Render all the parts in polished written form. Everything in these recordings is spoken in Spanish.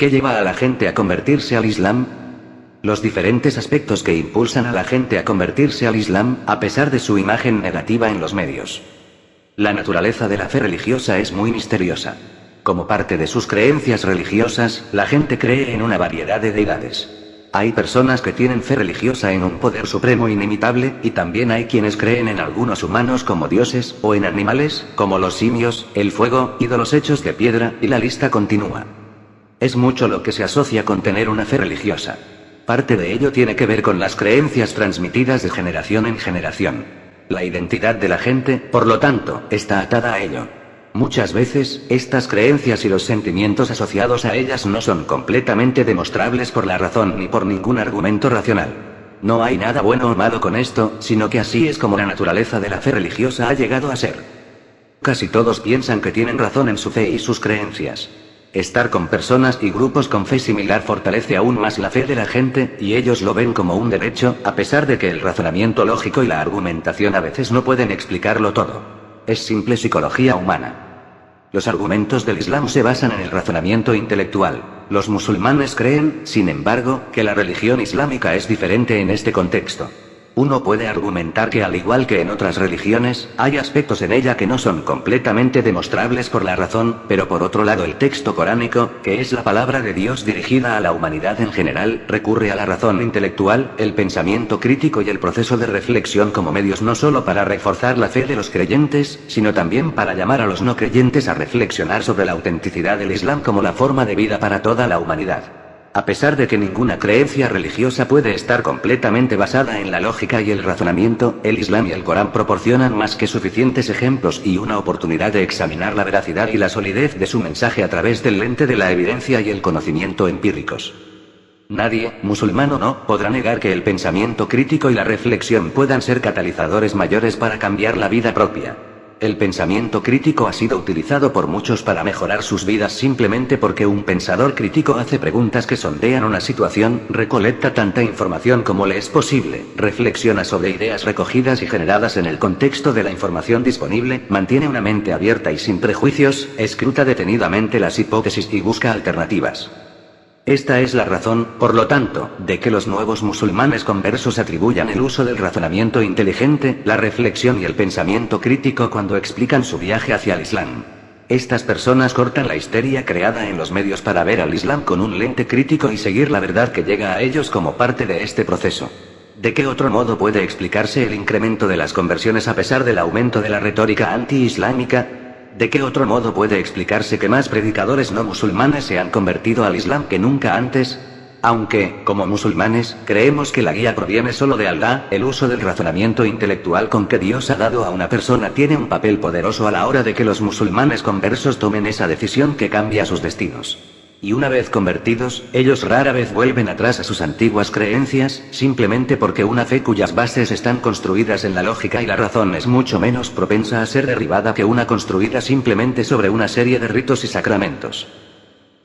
¿Qué lleva a la gente a convertirse al Islam? Los diferentes aspectos que impulsan a la gente a convertirse al Islam, a pesar de su imagen negativa en los medios. La naturaleza de la fe religiosa es muy misteriosa. Como parte de sus creencias religiosas, la gente cree en una variedad de deidades. Hay personas que tienen fe religiosa en un poder supremo inimitable, y también hay quienes creen en algunos humanos como dioses, o en animales, como los simios, el fuego, ídolos hechos de piedra, y la lista continúa. Es mucho lo que se asocia con tener una fe religiosa. Parte de ello tiene que ver con las creencias transmitidas de generación en generación. La identidad de la gente, por lo tanto, está atada a ello. Muchas veces, estas creencias y los sentimientos asociados a ellas no son completamente demostrables por la razón ni por ningún argumento racional. No hay nada bueno o malo con esto, sino que así es como la naturaleza de la fe religiosa ha llegado a ser. Casi todos piensan que tienen razón en su fe y sus creencias. Estar con personas y grupos con fe similar fortalece aún más la fe de la gente, y ellos lo ven como un derecho, a pesar de que el razonamiento lógico y la argumentación a veces no pueden explicarlo todo. Es simple psicología humana. Los argumentos del Islam se basan en el razonamiento intelectual. Los musulmanes creen, sin embargo, que la religión islámica es diferente en este contexto. Uno puede argumentar que al igual que en otras religiones, hay aspectos en ella que no son completamente demostrables por la razón, pero por otro lado el texto coránico, que es la palabra de Dios dirigida a la humanidad en general, recurre a la razón intelectual, el pensamiento crítico y el proceso de reflexión como medios no solo para reforzar la fe de los creyentes, sino también para llamar a los no creyentes a reflexionar sobre la autenticidad del Islam como la forma de vida para toda la humanidad. A pesar de que ninguna creencia religiosa puede estar completamente basada en la lógica y el razonamiento, el Islam y el Corán proporcionan más que suficientes ejemplos y una oportunidad de examinar la veracidad y la solidez de su mensaje a través del lente de la evidencia y el conocimiento empíricos. Nadie, musulmán o no, podrá negar que el pensamiento crítico y la reflexión puedan ser catalizadores mayores para cambiar la vida propia. El pensamiento crítico ha sido utilizado por muchos para mejorar sus vidas simplemente porque un pensador crítico hace preguntas que sondean una situación, recolecta tanta información como le es posible, reflexiona sobre ideas recogidas y generadas en el contexto de la información disponible, mantiene una mente abierta y sin prejuicios, escruta detenidamente las hipótesis y busca alternativas. Esta es la razón, por lo tanto, de que los nuevos musulmanes conversos atribuyan el uso del razonamiento inteligente, la reflexión y el pensamiento crítico cuando explican su viaje hacia el Islam. Estas personas cortan la histeria creada en los medios para ver al Islam con un lente crítico y seguir la verdad que llega a ellos como parte de este proceso. ¿De qué otro modo puede explicarse el incremento de las conversiones a pesar del aumento de la retórica anti-islámica? ¿De qué otro modo puede explicarse que más predicadores no musulmanes se han convertido al Islam que nunca antes? Aunque, como musulmanes, creemos que la guía proviene solo de Alá, el uso del razonamiento intelectual con que Dios ha dado a una persona tiene un papel poderoso a la hora de que los musulmanes conversos tomen esa decisión que cambia sus destinos. Y una vez convertidos, ellos rara vez vuelven atrás a sus antiguas creencias, simplemente porque una fe cuyas bases están construidas en la lógica y la razón es mucho menos propensa a ser derribada que una construida simplemente sobre una serie de ritos y sacramentos.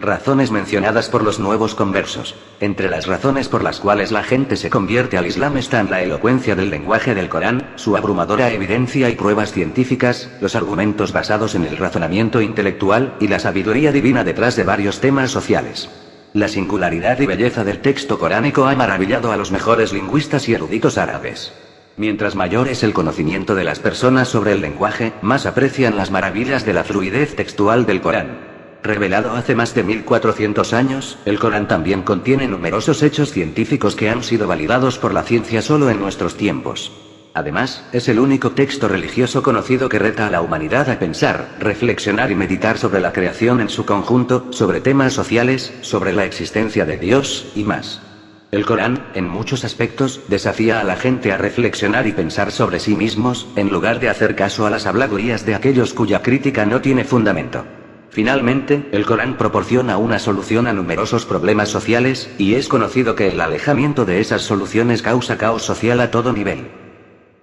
Razones mencionadas por los nuevos conversos. Entre las razones por las cuales la gente se convierte al Islam están la elocuencia del lenguaje del Corán, su abrumadora evidencia y pruebas científicas, los argumentos basados en el razonamiento intelectual, y la sabiduría divina detrás de varios temas sociales. La singularidad y belleza del texto coránico ha maravillado a los mejores lingüistas y eruditos árabes. Mientras mayor es el conocimiento de las personas sobre el lenguaje, más aprecian las maravillas de la fluidez textual del Corán. Revelado hace más de 1400 años, el Corán también contiene numerosos hechos científicos que han sido validados por la ciencia solo en nuestros tiempos. Además, es el único texto religioso conocido que reta a la humanidad a pensar, reflexionar y meditar sobre la creación en su conjunto, sobre temas sociales, sobre la existencia de Dios, y más. El Corán, en muchos aspectos, desafía a la gente a reflexionar y pensar sobre sí mismos, en lugar de hacer caso a las habladurías de aquellos cuya crítica no tiene fundamento. Finalmente, el Corán proporciona una solución a numerosos problemas sociales, y es conocido que el alejamiento de esas soluciones causa caos social a todo nivel.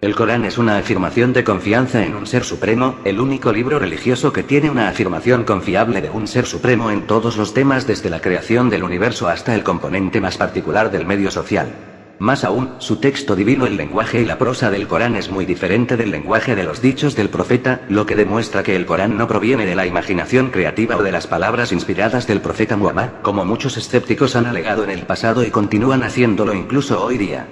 El Corán es una afirmación de confianza en un ser supremo, el único libro religioso que tiene una afirmación confiable de un ser supremo en todos los temas desde la creación del universo hasta el componente más particular del medio social. Más aún, su texto divino, el lenguaje y la prosa del Corán es muy diferente del lenguaje de los dichos del profeta, lo que demuestra que el Corán no proviene de la imaginación creativa o de las palabras inspiradas del profeta Muhammad, como muchos escépticos han alegado en el pasado y continúan haciéndolo incluso hoy día.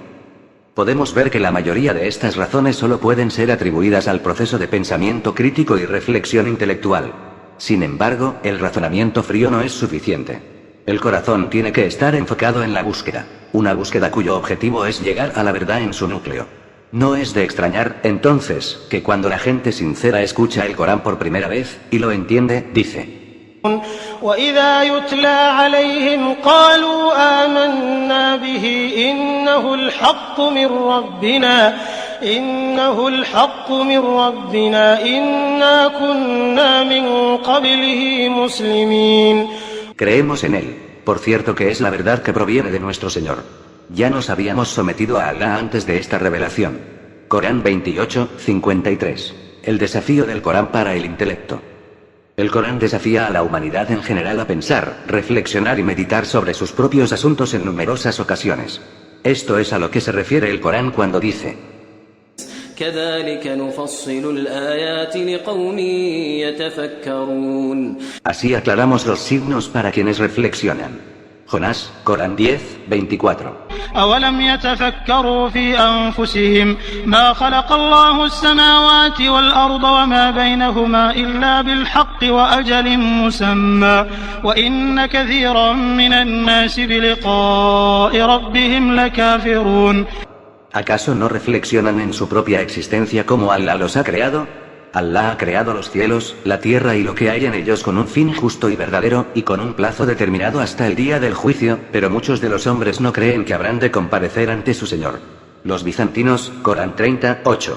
Podemos ver que la mayoría de estas razones solo pueden ser atribuidas al proceso de pensamiento crítico y reflexión intelectual. Sin embargo, el razonamiento frío no es suficiente. El corazón tiene que estar enfocado en la búsqueda, una búsqueda cuyo objetivo es llegar a la verdad en su núcleo. No es de extrañar, entonces, que cuando la gente sincera escucha el Corán por primera vez, y lo entiende, dice: وَإِذَا يُتْلَى عَلَيْهِمْ قَالُوا آمَنَّا بِهِ إِنَّهُ الْحَقُّ مِنْ رَبِّنَا إِنَّا كُنَّا مِنْ قَبْلِهِ مُسْلِمِينَ. Creemos en él, por cierto que es la verdad que proviene de nuestro Señor. Ya nos habíamos sometido a Alá antes de esta revelación. Corán 28, 53. El desafío del Corán para el intelecto. El Corán desafía a la humanidad en general a pensar, reflexionar y meditar sobre sus propios asuntos en numerosas ocasiones. Esto es a lo que se refiere el Corán cuando dice: así aclaramos los signos para quienes reflexionan. Jonás, Corán 10, 24. أَوَلَمْ يَتَفَكَّرُوا فِي أَنفُسِهِمْ مَا خَلَقَ اللَّهُ السَّمَاوَاتِ وَالْأَرْضَ وَمَا بَيْنَهُمَا إِلَّا بِالْحَقِّ وَأَجَلٍ مُّسَمًّى وَإِنَّ كَثِيرًا مِّنَ النَّاسِ بِلِقَاءِ رَبِّهِمْ لَكَافِرُونَ. ¿Acaso no reflexionan en su propia existencia cómo Allah los ha creado? Allah ha creado los cielos, la tierra y lo que hay en ellos con un fin justo y verdadero, y con un plazo determinado hasta el día del juicio, pero muchos de los hombres no creen que habrán de comparecer ante su Señor. Los bizantinos, Corán 30, 8.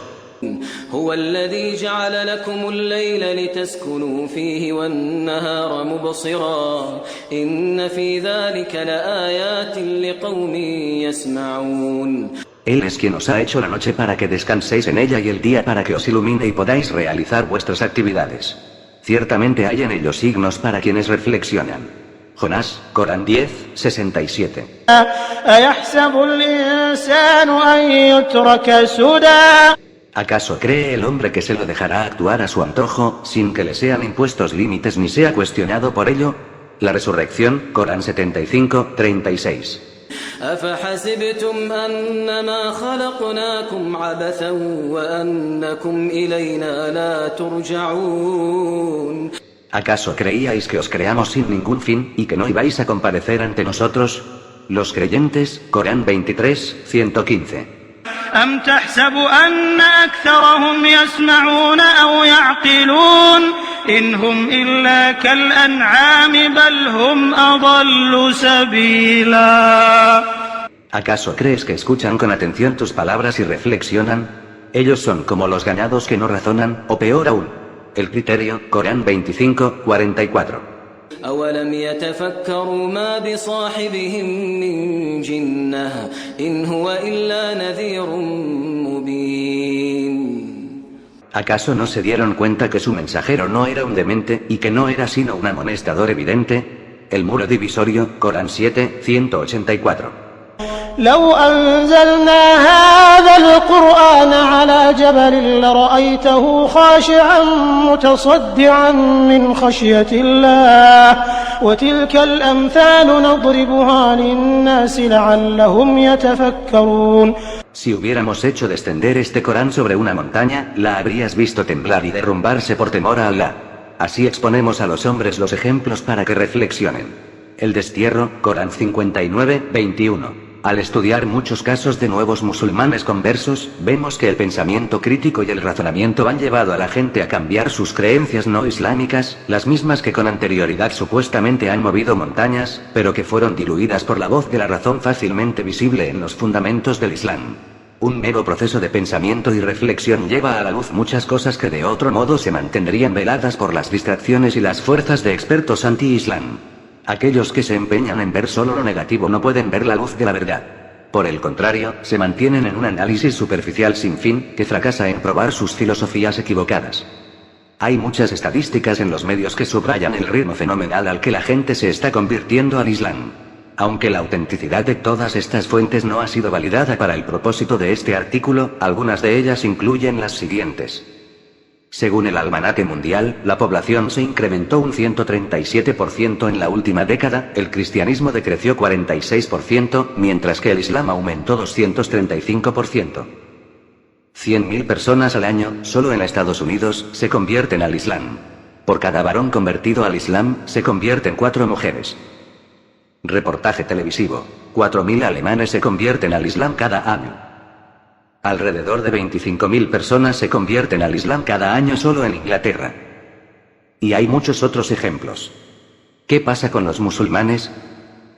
هو الذي جعل لكم الليل لتسكنوا فيه والنهار مبصرا إن في ذلك لآيات لقوم يسمعون. Él es quien os ha hecho la noche para que descanséis en ella y el día para que os ilumine y podáis realizar vuestras actividades. Ciertamente hay en ellos signos para quienes reflexionan. Jonás, Corán 10, 67. ¿Acaso cree el hombre que se lo dejará actuar a su antojo, sin que le sean impuestos límites ni sea cuestionado por ello? La resurrección, Corán 75, 36. أفحسبتم أنما خلقناكم عبثا وأنكم إلينا لا ترجعون. ¿Acaso creíais que os creamos sin ningún fin, y que no ibais a comparecer ante nosotros? Los creyentes, Corán 23, 115. أم تحسب أن أكثرهم يسمعون أو يعقلون إن هم إلا كالأنعام بل هم أضل سبيلا. ¿Acaso crees que escuchan con atención tus palabras y reflexionan? Ellos son como los ganados que no razonan, o peor aún. El criterio, Corán 25, 44. أولم يتفكروا ما بصاحبهم من جنة إن هو إلا نذير مبين. ¿Acaso no se dieron cuenta que su mensajero no era un demente, y que no era sino un amonestador evidente? El muro divisorio, Corán 7, 184. لو أنزلنا هذا القرآن على جبل لرأيته خاشعا متصدعا من خشية الله وتلك الأمثال نضربها للناس لعلهم يتفكرون. Si hubiéramos hecho descender este Corán sobre una montaña, la habrías visto temblar y derrumbarse por temor a Allah. Así exponemos a los hombres los ejemplos para que reflexionen. El destierro, Corán 59, 21. Al estudiar muchos casos de nuevos musulmanes conversos, vemos que el pensamiento crítico y el razonamiento han llevado a la gente a cambiar sus creencias no islámicas, las mismas que con anterioridad supuestamente han movido montañas, pero que fueron diluidas por la voz de la razón fácilmente visible en los fundamentos del Islam. Un mero proceso de pensamiento y reflexión lleva a la luz muchas cosas que de otro modo se mantendrían veladas por las distracciones y las fuerzas de expertos anti-islam. Aquellos que se empeñan en ver solo lo negativo no pueden ver la luz de la verdad. Por el contrario, se mantienen en un análisis superficial sin fin, que fracasa en probar sus filosofías equivocadas. Hay muchas estadísticas en los medios que subrayan el ritmo fenomenal al que la gente se está convirtiendo al Islam. Aunque la autenticidad de todas estas fuentes no ha sido validada para el propósito de este artículo, algunas de ellas incluyen las siguientes. Según el Almanaque Mundial, la población se incrementó un 137% en la última década, el cristianismo decreció 46%, mientras que el Islam aumentó 235%. 100.000 personas al año, solo en Estados Unidos, se convierten al Islam. Por cada varón convertido al Islam, se convierten 4 mujeres. Reportaje televisivo. 4.000 alemanes se convierten al Islam cada año. Alrededor de 25.000 personas se convierten al Islam cada año solo en Inglaterra. Y hay muchos otros ejemplos. ¿Qué pasa con los musulmanes?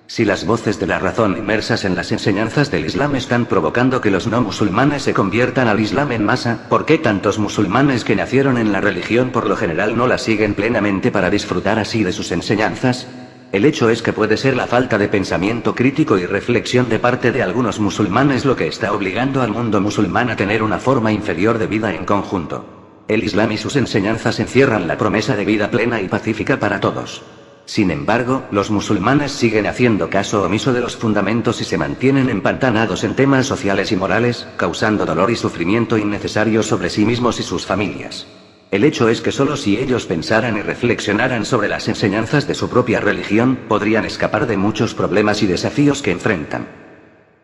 Si las voces de la razón inmersas en las enseñanzas del Islam están provocando que los no musulmanes se conviertan al Islam en masa, ¿por qué tantos musulmanes que nacieron en la religión por lo general no la siguen plenamente para disfrutar así de sus enseñanzas? El hecho es que puede ser la falta de pensamiento crítico y reflexión de parte de algunos musulmanes lo que está obligando al mundo musulmán a tener una forma inferior de vida en conjunto. El Islam y sus enseñanzas encierran la promesa de vida plena y pacífica para todos. Sin embargo, los musulmanes siguen haciendo caso omiso de los fundamentos y se mantienen empantanados en temas sociales y morales, causando dolor y sufrimiento innecesarios sobre sí mismos y sus familias. El hecho es que solo si ellos pensaran y reflexionaran sobre las enseñanzas de su propia religión, podrían escapar de muchos problemas y desafíos que enfrentan.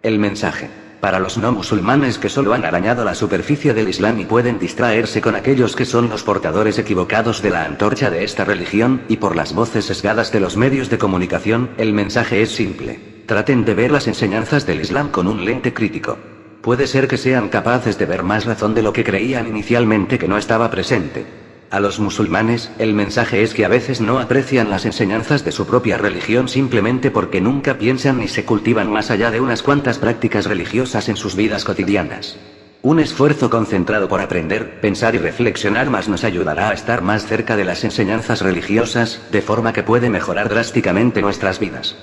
El mensaje. Para los no musulmanes que solo han arañado la superficie del Islam y pueden distraerse con aquellos que son los portadores equivocados de la antorcha de esta religión, y por las voces sesgadas de los medios de comunicación, el mensaje es simple. Traten de ver las enseñanzas del Islam con un lente crítico. Puede ser que sean capaces de ver más razón de lo que creían inicialmente que no estaba presente. A los musulmanes, el mensaje es que a veces no aprecian las enseñanzas de su propia religión simplemente porque nunca piensan ni se cultivan más allá de unas cuantas prácticas religiosas en sus vidas cotidianas. Un esfuerzo concentrado por aprender, pensar y reflexionar más nos ayudará a estar más cerca de las enseñanzas religiosas, de forma que puede mejorar drásticamente nuestras vidas.